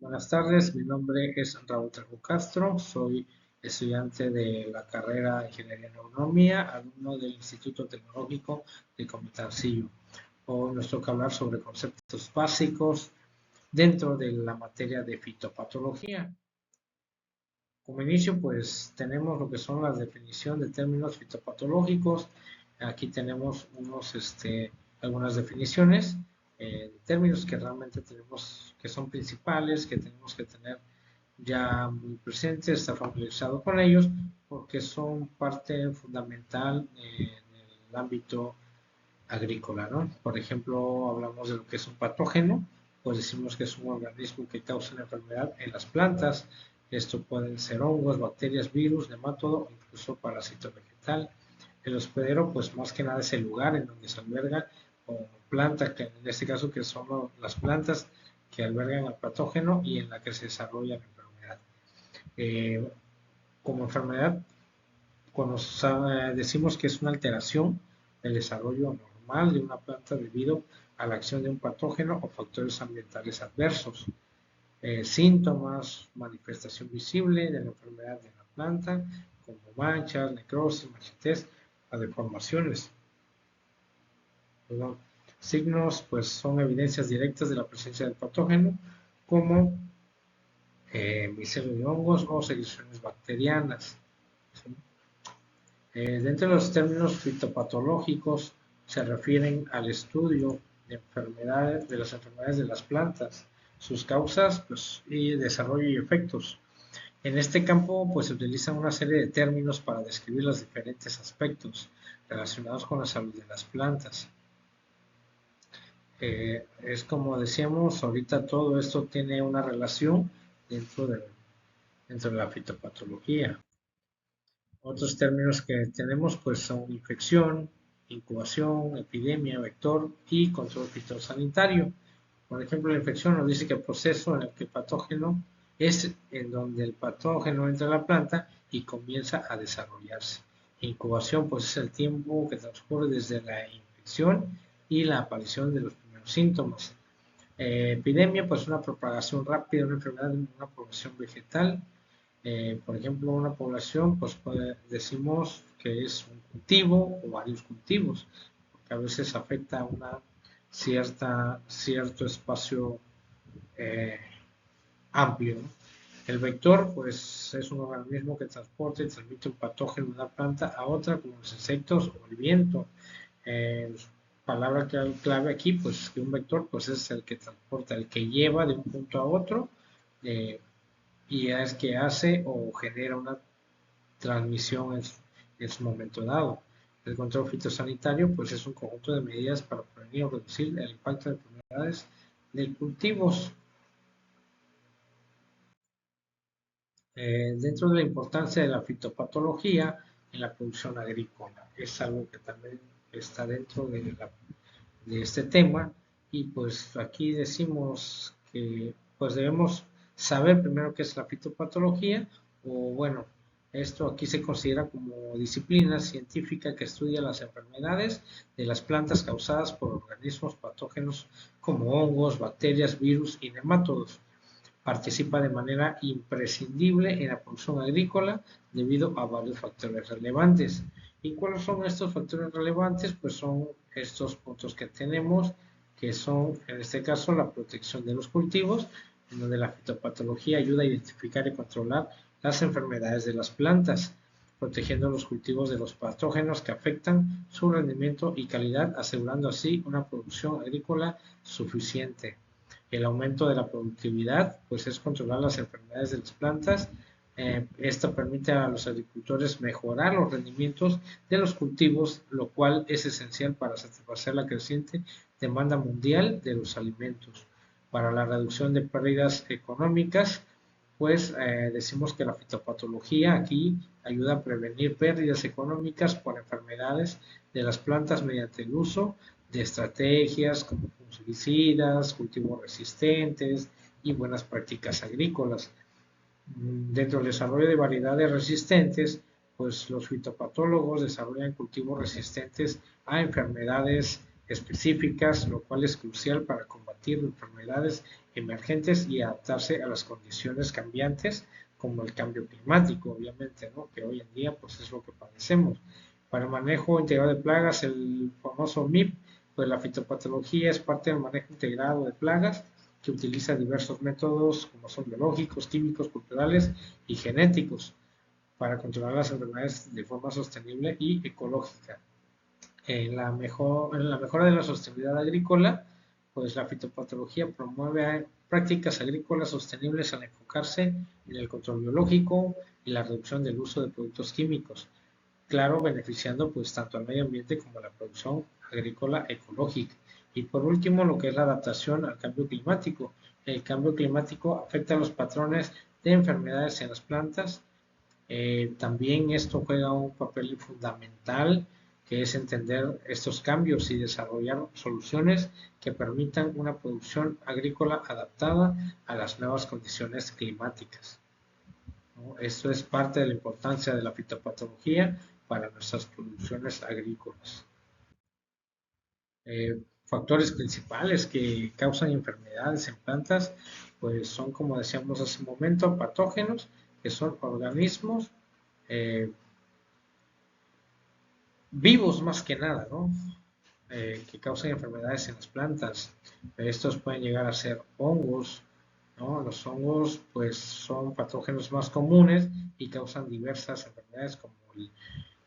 Buenas tardes, mi nombre es Raúl Trejo Castro, soy estudiante de la carrera de Ingeniería en Agronomía, alumno del Instituto Tecnológico de Comitarcillo. Hoy nos toca hablar sobre conceptos básicos dentro de la materia de fitopatología. Como inicio, pues tenemos lo que son las definiciones de términos fitopatológicos. Aquí tenemos algunas definiciones de términos que realmente tenemos, que son principales, que tenemos que tener ya muy presentes, estar familiarizado con ellos, porque son parte fundamental en el ámbito agrícola, ¿no? Por ejemplo, hablamos de lo que es un patógeno, pues decimos que es un organismo que causa una enfermedad en las plantas. Esto pueden ser hongos, bacterias, virus, nematodo o incluso parásito vegetal. El hospedero, pues más que nada es el lugar en donde se alberga o planta, que en este caso que son las plantas que albergan el patógeno y en la que se desarrolla la enfermedad. Eh, Como enfermedad, cuando decimos que es una alteración del desarrollo normal de una planta debido a la acción de un patógeno o factores ambientales adversos. Síntomas, manifestación visible de la enfermedad de la planta, como manchas, necrosis, marchitez, o deformaciones. Perdón. Signos, pues son evidencias directas de la presencia del patógeno, como micelio de hongos o secreciones bacterianas. ¿Sí? Dentro de los términos fitopatológicos se refieren al estudio de enfermedades, de las enfermedades de las plantas, sus causas pues, y desarrollo y efectos. En este campo pues, se utilizan una serie de términos para describir los diferentes aspectos relacionados con la salud de las plantas. Es como decíamos, ahorita todo esto tiene una relación dentro de la fitopatología. Otros términos que tenemos pues son infección, incubación, epidemia, vector y control fitosanitario. Por ejemplo, la infección nos dice que el proceso en el que el patógeno es en donde el patógeno entra a la planta y comienza a desarrollarse. Incubación pues es el tiempo que transcurre desde la infección y la aparición de los primeros síntomas. Epidemia pues una propagación rápida de una enfermedad en una población vegetal. Por ejemplo, una población, pues decimos que es un cultivo o varios cultivos, porque a veces afecta a cierto espacio eh, amplio, ¿no? El vector, pues, es un organismo que transporta y transmite un patógeno de una planta a otra, como los insectos o el viento. Eh, Palabra clave aquí, pues, que un vector, pues, es el que transporta, el que lleva de un punto a otro, eh, y es que hace o genera una transmisión en su momento dado. El control fitosanitario pues es un conjunto de medidas para prevenir o reducir el impacto de enfermedades de cultivos. Dentro de la importancia de la fitopatología en la producción agrícola, es algo que también está dentro de este tema, y pues aquí decimos que pues debemos saber primero qué es la fitopatología, o bueno, esto aquí se considera como disciplina científica que estudia las enfermedades de las plantas causadas por organismos patógenos como hongos, bacterias, virus y nemátodos. Participa de manera imprescindible en la producción agrícola debido a varios factores relevantes. ¿Y cuáles son estos factores relevantes? Pues son estos puntos que tenemos, que son en este caso la protección de los cultivos, en donde la fitopatología ayuda a identificar y controlar las enfermedades de las plantas, protegiendo los cultivos de los patógenos que afectan su rendimiento y calidad, asegurando así una producción agrícola suficiente. El aumento de la productividad, pues es controlar las enfermedades de las plantas. Esto permite a los agricultores mejorar los rendimientos de los cultivos, lo cual es esencial para satisfacer la creciente demanda mundial de los alimentos. Para la reducción de pérdidas económicas, pues decimos que la fitopatología aquí ayuda a prevenir pérdidas económicas por enfermedades de las plantas mediante el uso de estrategias como fungicidas, cultivos resistentes y buenas prácticas agrícolas. Dentro del desarrollo de variedades resistentes, pues los fitopatólogos desarrollan cultivos resistentes a enfermedades específicas, lo cual es crucial para combatir enfermedades emergentes y adaptarse a las condiciones cambiantes como el cambio climático, obviamente, ¿no? Que hoy en día pues es lo que padecemos. Para el manejo integrado de plagas, el famoso MIP, pues la fitopatología es parte del manejo integrado de plagas que utiliza diversos métodos como son biológicos, químicos, culturales y genéticos para controlar las enfermedades de forma sostenible y ecológica. En la mejora de la sostenibilidad agrícola, pues la fitopatología promueve prácticas agrícolas sostenibles al enfocarse en el control biológico y la reducción del uso de productos químicos, claro, beneficiando pues tanto al medio ambiente como a la producción agrícola ecológica. Y por último, lo que es la adaptación al cambio climático. El cambio climático afecta a los patrones de enfermedades en las plantas. También esto juega un papel fundamental, que es entender estos cambios y desarrollar soluciones que permitan una producción agrícola adaptada a las nuevas condiciones climáticas, ¿no? Esto es parte de la importancia de la fitopatología para nuestras producciones agrícolas. Factores principales que causan enfermedades en plantas, pues son, como decíamos hace un momento, patógenos, que son organismos eh, vivos más que nada, ¿no? Que causan enfermedades en las plantas. Estos pueden llegar a ser hongos, ¿no? Los hongos pues son patógenos más comunes y causan diversas enfermedades como el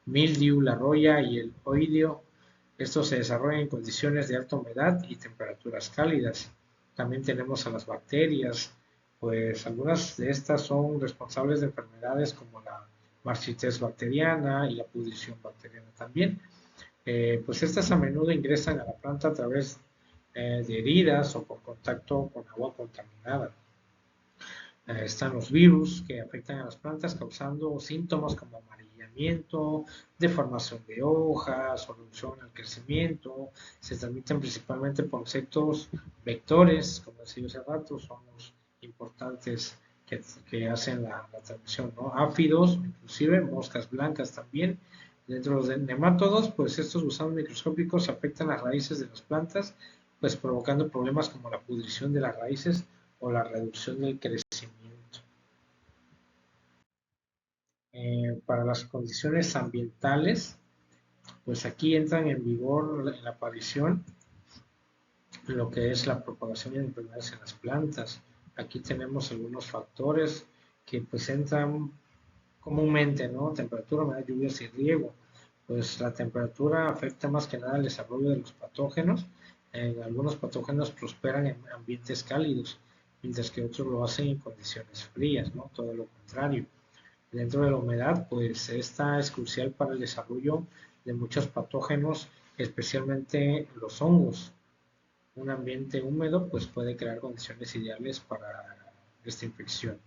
mildiu, la roya y el oidio. Estos se desarrollan en condiciones de alta humedad y temperaturas cálidas. También tenemos a las bacterias, pues algunas de estas son responsables de enfermedades como la marchitez bacteriana y la pudrición bacteriana también. Pues estas a menudo ingresan a la planta a través de heridas o por contacto con agua contaminada. Están los virus que afectan a las plantas causando síntomas como amarillamiento, deformación de hojas, reducción al crecimiento. Se transmiten principalmente por insectos vectores, como decía hace rato, son los importantes que hacen la transmisión, ¿no? Áfidos, inclusive moscas blancas también. Dentro de los nemátodos, pues estos gusanos microscópicos afectan las raíces de las plantas, pues provocando problemas como la pudrición de las raíces o la reducción del crecimiento. Para las condiciones ambientales, pues aquí entran en vigor la aparición lo que es la propagación de enfermedades en las plantas. Aquí tenemos algunos factores que pues entran comúnmente, ¿no? Temperatura, humedad, lluvias y riego. Pues la temperatura afecta más que nada el desarrollo de los patógenos. Algunos patógenos prosperan en ambientes cálidos, mientras que otros lo hacen en condiciones frías, ¿no? Todo lo contrario. Dentro de la humedad, pues esta es crucial para el desarrollo de muchos patógenos, especialmente los hongos. Un ambiente húmedo pues puede crear condiciones ideales para esta infección.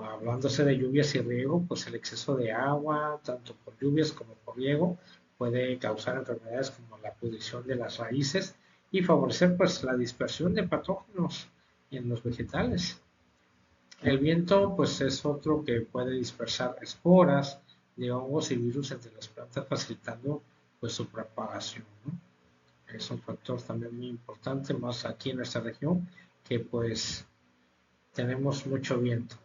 Hablándose de lluvias y riego, pues el exceso de agua, tanto por lluvias como por riego, puede causar enfermedades como la pudrición de las raíces y favorecer pues la dispersión de patógenos en los vegetales. El viento pues es otro que puede dispersar esporas de hongos y virus entre las plantas, facilitando pues su propagación, ¿no? Es un factor también muy importante, más aquí en nuestra región, que pues tenemos mucho viento.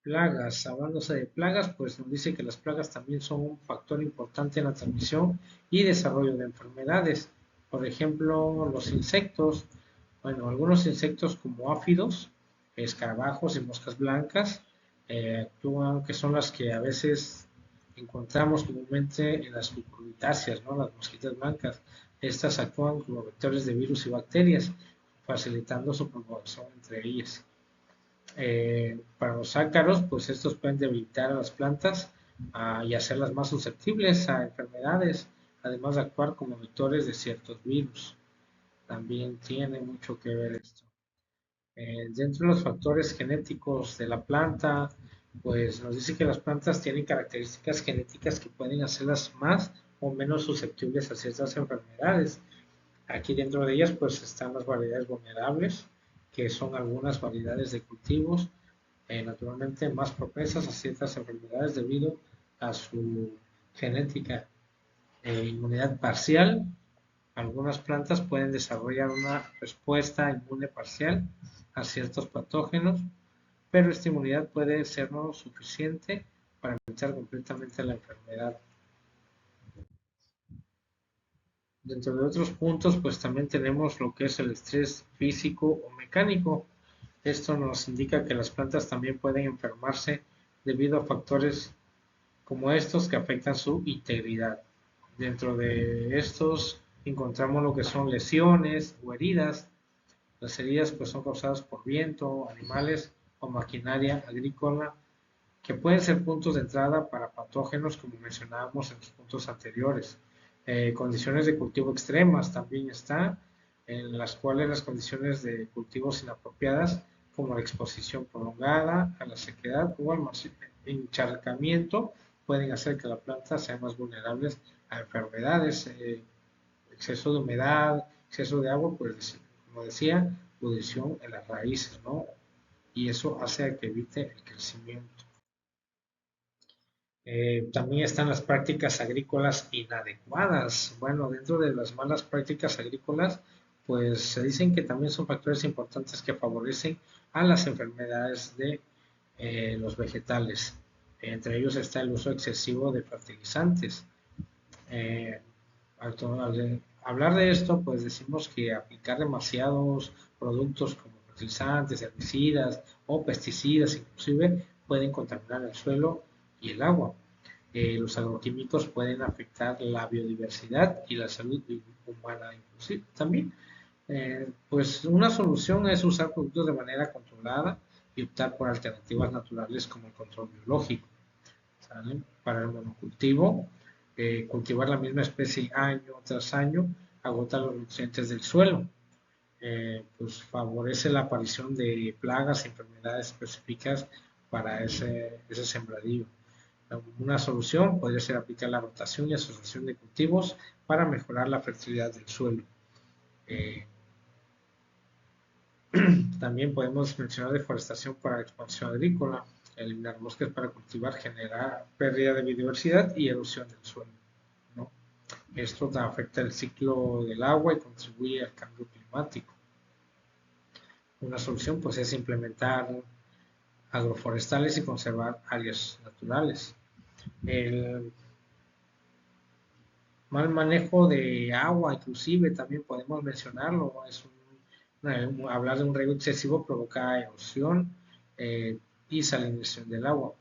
Plagas, hablándose de plagas, pues nos dice que las plagas también son un factor importante en la transmisión y desarrollo de enfermedades. Por ejemplo, los insectos, bueno, algunos insectos como áfidos, escarabajos y moscas blancas, actúan, que son las que a veces encontramos comúnmente en las cucurbitáceas, ¿no? Las mosquitas blancas. Estas actúan como vectores de virus y bacterias, facilitando su propagación entre ellas. Para los ácaros, pues estos pueden debilitar a las plantas y hacerlas más susceptibles a enfermedades, además de actuar como vectores de ciertos virus. También tiene mucho que ver esto. Dentro de los factores genéticos de la planta, pues nos dice que las plantas tienen características genéticas que pueden hacerlas más o menos susceptibles a ciertas enfermedades. Aquí dentro de ellas pues están las variedades vulnerables, que son algunas variedades de cultivos naturalmente más propensas a ciertas enfermedades debido a su genética. Inmunidad parcial, Algunas plantas pueden desarrollar una respuesta inmune parcial a ciertos patógenos, pero esta inmunidad puede ser no suficiente para evitar completamente la enfermedad. Dentro de otros puntos, pues también tenemos lo que es el estrés físico o mecánico. Esto nos indica que las plantas también pueden enfermarse debido a factores como estos que afectan su integridad. Dentro de estos encontramos lo que son lesiones o heridas. Las heridas pues son causadas por viento, animales o maquinaria agrícola que pueden ser puntos de entrada para patógenos como mencionábamos en los puntos anteriores. Condiciones de cultivo extremas también está, en las cuales las condiciones de cultivos inapropiadas como la exposición prolongada a la sequedad o al encharcamiento pueden hacer que la planta sea más vulnerable a enfermedades, exceso de humedad, exceso de agua, pues como decía, pudrición en las raíces, ¿no? Y eso hace que evite el crecimiento. También están las prácticas agrícolas inadecuadas. Bueno, dentro de las malas prácticas agrícolas, pues se dicen que también son factores importantes que favorecen a las enfermedades de los vegetales. Entre ellos está el uso excesivo de fertilizantes. Eh, al hablar de esto, pues decimos que aplicar demasiados productos como fertilizantes, herbicidas o pesticidas inclusive pueden contaminar el suelo y el agua. Los agroquímicos pueden afectar la biodiversidad y la salud humana inclusive también. Pues una solución es usar productos de manera controlada y optar por alternativas naturales como el control biológico. ¿Sale? Para el monocultivo, cultivar la misma especie año tras año agota los nutrientes del suelo, pues favorece la aparición de plagas y enfermedades específicas para ese sembradío. Una solución podría ser aplicar la rotación y asociación de cultivos para mejorar la fertilidad del suelo. Eh, También podemos mencionar deforestación para expansión agrícola. Eliminar bosques para cultivar genera pérdida de biodiversidad y erosión del suelo, ¿no? Esto afecta el ciclo del agua y contribuye al cambio climático. Una solución pues es implementar agroforestales y conservar áreas naturales. El mal manejo de agua, inclusive, también podemos mencionarlo, hablar de un riego excesivo provoca erosión y salinización del agua.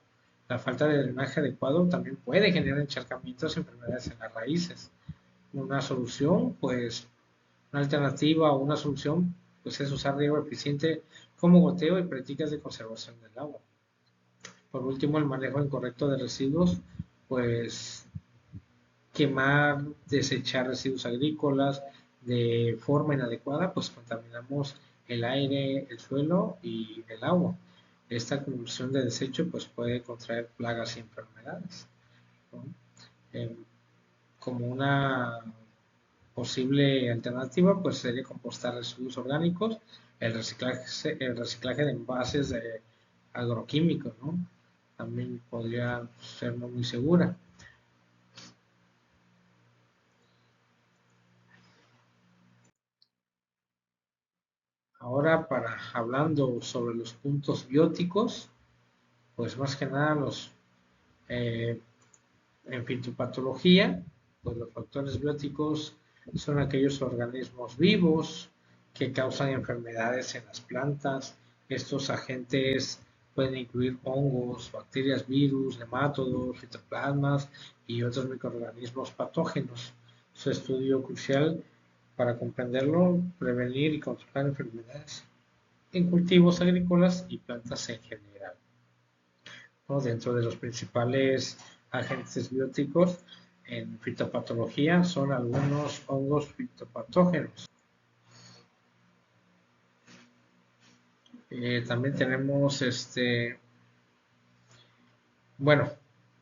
La falta de drenaje adecuado también puede generar encharcamientos y enfermedades en las raíces. Una solución, pues, una alternativa o una solución, pues es usar riego eficiente como goteo y prácticas de conservación del agua. Por último, el manejo incorrecto de residuos, pues quemar, desechar residuos agrícolas de forma inadecuada, pues contaminamos el aire, el suelo y el agua. Esta acumulación de desecho pues puede contraer plagas y enfermedades, ¿no? Eh, Como una posible alternativa pues sería compostar residuos orgánicos, el reciclaje de envases de agroquímicos, ¿no? También podría ser no muy segura. Ahora, hablando sobre los puntos bióticos, pues más que nada eh, en fitopatología, pues los factores bióticos son aquellos organismos vivos que causan enfermedades en las plantas. Estos agentes pueden incluir hongos, bacterias, virus, nematodos, fitoplasmas y otros microorganismos patógenos. Su estudio crucial para comprenderlo, prevenir y controlar enfermedades en cultivos agrícolas y plantas en general, ¿no? Dentro de los principales agentes bióticos en fitopatología son algunos hongos fitopatógenos. También tenemos bueno,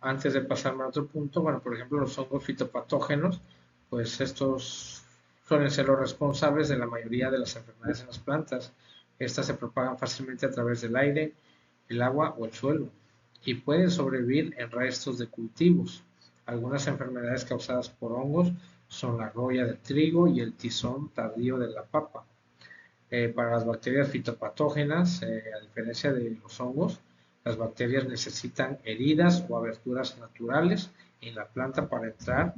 antes de pasarme a otro punto, bueno, por ejemplo, los hongos fitopatógenos, pues estos suelen ser los responsables de la mayoría de las enfermedades en las plantas. Estas se propagan fácilmente a través del aire, el agua o el suelo y pueden sobrevivir en restos de cultivos. Algunas enfermedades causadas por hongos son la roya del trigo y el tizón tardío de la papa. Para las bacterias fitopatógenas, a diferencia de los hongos, las bacterias necesitan heridas o aberturas naturales en la planta para entrar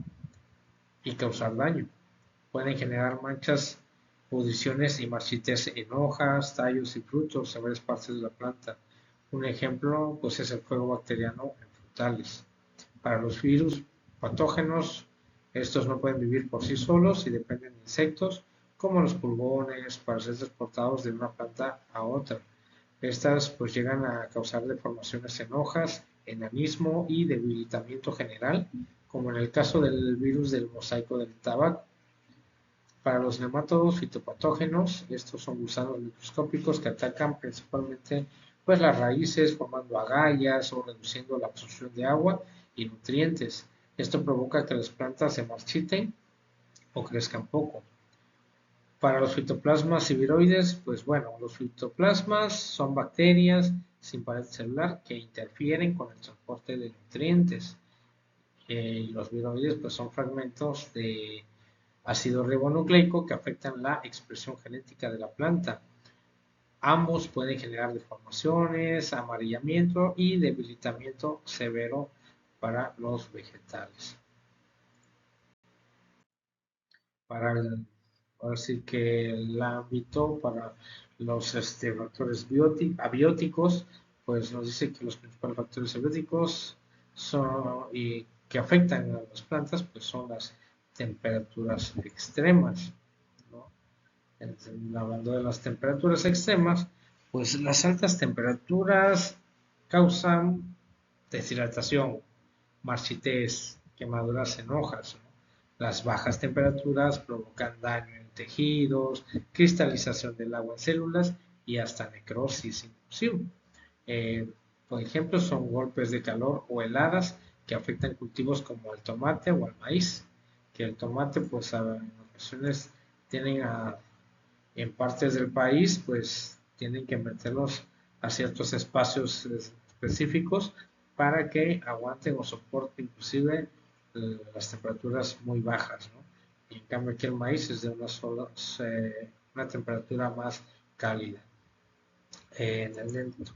y causar daño. Pueden generar manchas, pudriciones y marchites en hojas, tallos y frutos en varias partes de la planta. Un ejemplo pues, es el fuego bacteriano en frutales. Para los virus patógenos, estos no pueden vivir por sí solos y dependen de insectos como los pulgones para ser transportados de una planta a otra. Estas pues llegan a causar deformaciones en hojas, enanismo y debilitamiento general, como en el caso del virus del mosaico del tabaco. Para los nematodos fitopatógenos, estos son gusanos microscópicos que atacan principalmente pues, las raíces, formando agallas o reduciendo la absorción de agua y nutrientes. Esto provoca que las plantas se marchiten o crezcan poco. Para los fitoplasmas y viroides, pues bueno, los fitoplasmas son bacterias sin pared celular que interfieren con el transporte de nutrientes. Y los viroides pues son fragmentos de ácido ribonucleico que afectan la expresión genética de la planta. Ambos pueden generar deformaciones, amarillamiento y debilitamiento severo para los vegetales. Ahora sí que el ámbito para los factores abióticos, pues nos dice que los principales factores abióticos son, y que afectan a las plantas, pues son las temperaturas extremas, ¿no? Hablando de las temperaturas extremas, pues las altas temperaturas causan deshidratación, marchitez, quemaduras en hojas, ¿no? Las bajas temperaturas provocan daño en tejidos, cristalización del agua en células y hasta necrosis inclusive. Eh, por ejemplo, son golpes de calor o heladas que afectan cultivos como el tomate o el maíz, que el tomate pues en ocasiones tienen en partes del país pues tienen que meterlos a ciertos espacios específicos para que aguanten o soporten inclusive las temperaturas muy bajas, ¿no? Y en cambio aquí el maíz es de una temperatura más cálida.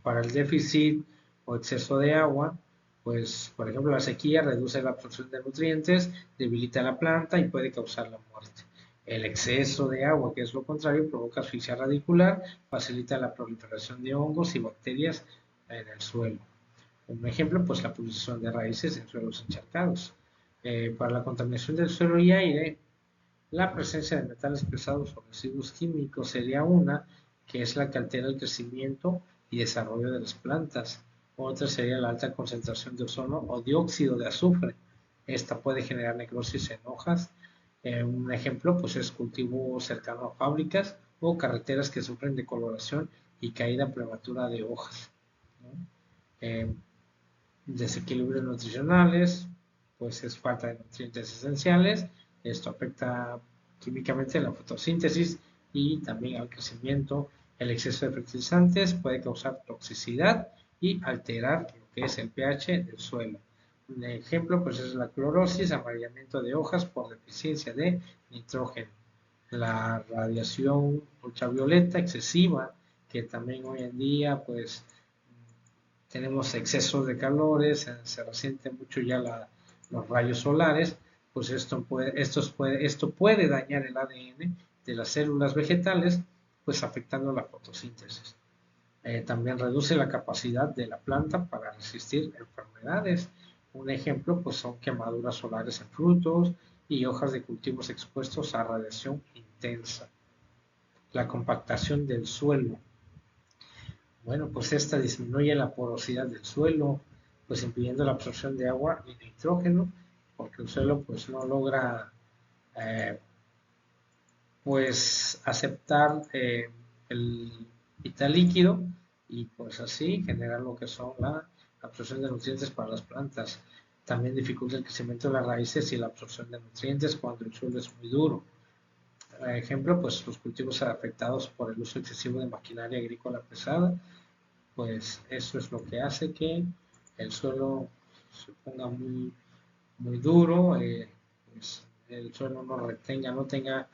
Para el déficit o exceso de agua, pues por ejemplo la sequía reduce la absorción de nutrientes, debilita la planta y puede causar la muerte. El exceso de agua, que es lo contrario, provoca asfixia radicular, facilita la proliferación de hongos y bacterias en el suelo. Un ejemplo, pues la pudrición de raíces en suelos encharcados. Para la contaminación del suelo y aire, la presencia de metales pesados o residuos químicos sería una, que es la que altera el crecimiento y desarrollo de las plantas. Otra sería la alta concentración de ozono o dióxido de azufre. Esta puede generar necrosis en hojas. Un ejemplo pues es cultivo cercano a fábricas o carreteras que sufren de coloración y caída prematura de hojas, ¿no? Desequilibrios nutricionales, pues es falta de nutrientes esenciales. Esto afecta químicamente la fotosíntesis y también al crecimiento. El exceso de fertilizantes puede causar toxicidad y alterar lo que es el pH del suelo. Un ejemplo pues es la clorosis, amarillamiento de hojas por deficiencia de nitrógeno. La radiación ultravioleta excesiva, que también hoy en día pues tenemos excesos de calores, se resiente mucho ya los rayos solares, pues esto puede dañar el ADN de las células vegetales, pues afectando la fotosíntesis. También reduce la capacidad de la planta para resistir enfermedades. Un ejemplo pues son quemaduras solares en frutos y hojas de cultivos expuestos a radiación intensa. La compactación del suelo. Bueno, pues esta disminuye la porosidad del suelo, pues impidiendo la absorción de agua y nitrógeno, porque el suelo pues no logra eh, pues aceptar el vital líquido y pues así generar lo que son la absorción de nutrientes para las plantas. También dificulta el crecimiento de las raíces y la absorción de nutrientes cuando el suelo es muy duro. Ejemplo, pues los cultivos afectados por el uso excesivo de maquinaria agrícola pesada, pues eso es lo que hace que el suelo se ponga muy, muy duro, pues el suelo no retenga, no tenga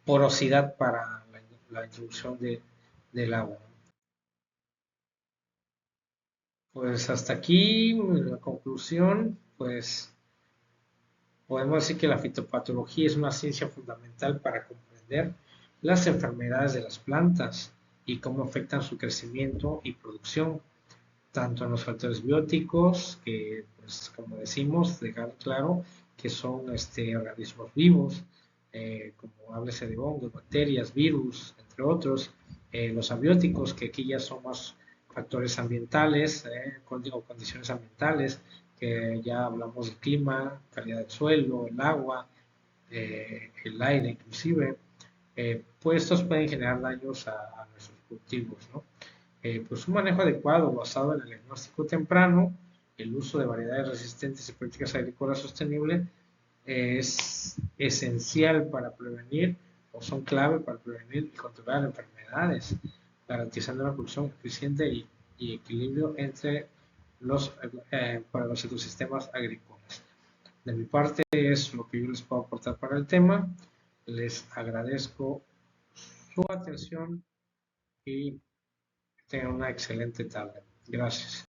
porosidad para la introducción del agua. Pues hasta aquí la conclusión, pues podemos decir que la fitopatología es una ciencia fundamental para comprender las enfermedades de las plantas y cómo afectan su crecimiento y producción, tanto en los factores bióticos, que pues como decimos, dejar claro que son organismos vivos, como háblese de hongos, bacterias, virus, entre otros, los abióticos, que aquí ya son más factores ambientales, o condiciones ambientales, que ya hablamos del clima, calidad del suelo, el agua, el aire inclusive, pues estos pueden generar daños a nuestros cultivos, ¿no? Pues un manejo adecuado basado en el diagnóstico temprano, el uso de variedades resistentes y prácticas agrícolas sostenibles es esencial para prevenir o son clave para prevenir y controlar enfermedades, garantizando una producción eficiente y equilibrio entre para los ecosistemas agrícolas. De mi parte es lo que yo les puedo aportar para el tema. Les agradezco su atención y tengan una excelente tarde. Gracias.